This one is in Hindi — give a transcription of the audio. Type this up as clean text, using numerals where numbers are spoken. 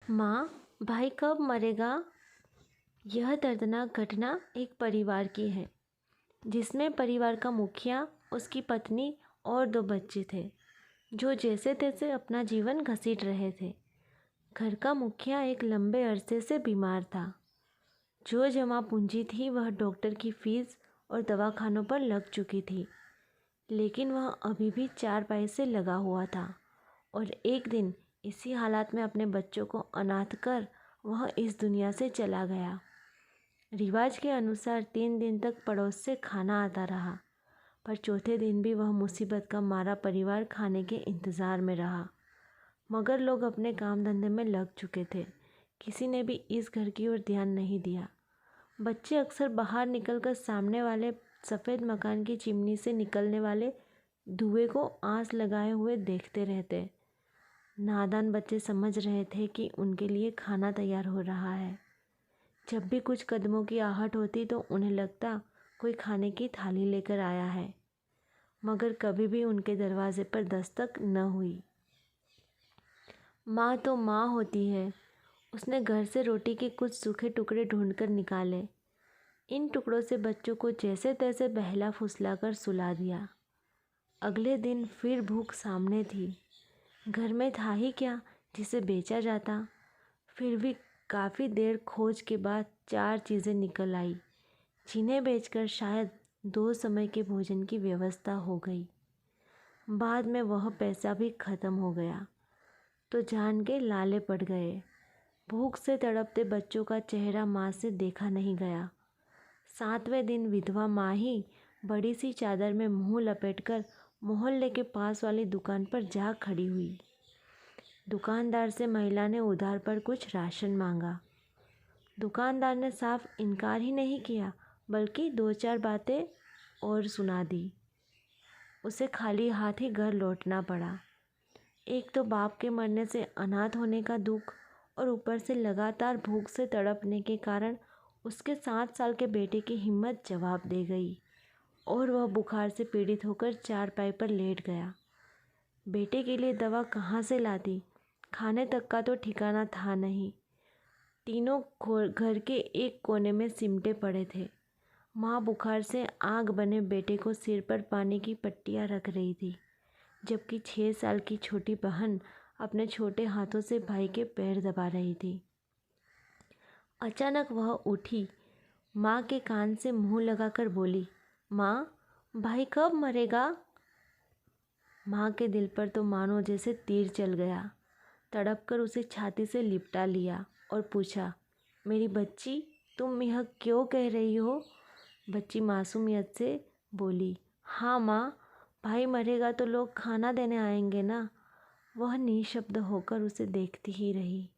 माँ, भाई कब मरेगा? यह दर्दनाक घटना एक परिवार की है, जिसमें परिवार का मुखिया, उसकी पत्नी और 2 बच्चे थे, जो जैसे तैसे अपना जीवन घसीट रहे थे। घर का मुखिया एक लंबे अरसे से बीमार था। जो जमा पूंजी थी वह डॉक्टर की फीस और दवाखानों पर लग चुकी थी, लेकिन वह अभी भी 4 पैसे लगा हुआ था और एक दिन इसी हालात में अपने बच्चों को अनाथ कर वह इस दुनिया से चला गया। रिवाज के अनुसार 3 दिन तक पड़ोस से खाना आता रहा, पर चौथे दिन भी वह मुसीबत का मारा परिवार खाने के इंतज़ार में रहा। मगर लोग अपने काम धंधे में लग चुके थे। किसी ने भी इस घर की ओर ध्यान नहीं दिया। बच्चे अक्सर बाहर निकलकर सामने वाले सफ़ेद मकान की चिमनी से निकलने वाले धुएं को आस लगाए हुए देखते रहते। नादान बच्चे समझ रहे थे कि उनके लिए खाना तैयार हो रहा है। जब भी कुछ कदमों की आहट होती तो उन्हें लगता कोई खाने की थाली लेकर आया है, मगर कभी भी उनके दरवाजे पर दस्तक न हुई। माँ तो माँ होती है। उसने घर से रोटी के कुछ सूखे टुकड़े ढूंढकर निकाले। इन टुकड़ों से बच्चों को जैसे तैसे बहला फुसलाकर सुला दिया। अगले दिन फिर भूख सामने थी। घर में था ही क्या जिसे बेचा जाता। फिर भी काफ़ी देर खोज के बाद 4 चीज़ें निकल आई, जिन्हें बेचकर शायद 2 समय के भोजन की व्यवस्था हो गई। बाद में वह पैसा भी ख़त्म हो गया तो जान के लाले पड़ गए। भूख से तड़पते बच्चों का चेहरा माँ से देखा नहीं गया। 7वें दिन विधवा माँ ही बड़ी सी चादर में मुँह लपेटकर मोहल्ले के पास वाली दुकान पर जा खड़ी हुई। दुकानदार से महिला ने उधार पर कुछ राशन मांगा। दुकानदार ने साफ इनकार ही नहीं किया, बल्कि 2-4 बातें और सुना दी। उसे खाली हाथ ही घर लौटना पड़ा। एक तो बाप के मरने से अनाथ होने का दुख और ऊपर से लगातार भूख से तड़पने के कारण उसके 7 साल के बेटे की हिम्मत जवाब दे गई और वह बुखार से पीड़ित होकर चारपाई पर लेट गया। बेटे के लिए दवा कहाँ से लाती? खाने तक का तो ठिकाना था नहीं। तीनों घर के एक कोने में सिमटे पड़े थे। माँ बुखार से आग बने बेटे को सिर पर पानी की पट्टियाँ रख रही थी, जबकि 6 साल की छोटी बहन अपने छोटे हाथों से भाई के पैर दबा रही थी। अचानक वह उठी, माँ के कान से मुंह लगाकर बोली, माँ, भाई कब मरेगा? माँ के दिल पर तो मानो जैसे तीर चल गया। तड़पकर उसे छाती से लिपटा लिया और पूछा, मेरी बच्ची, तुम यह क्यों कह रही हो? बच्ची मासूमियत से बोली, हाँ माँ, भाई मरेगा तो लोग खाना देने आएंगे ना। वह निशब्द होकर उसे देखती ही रही।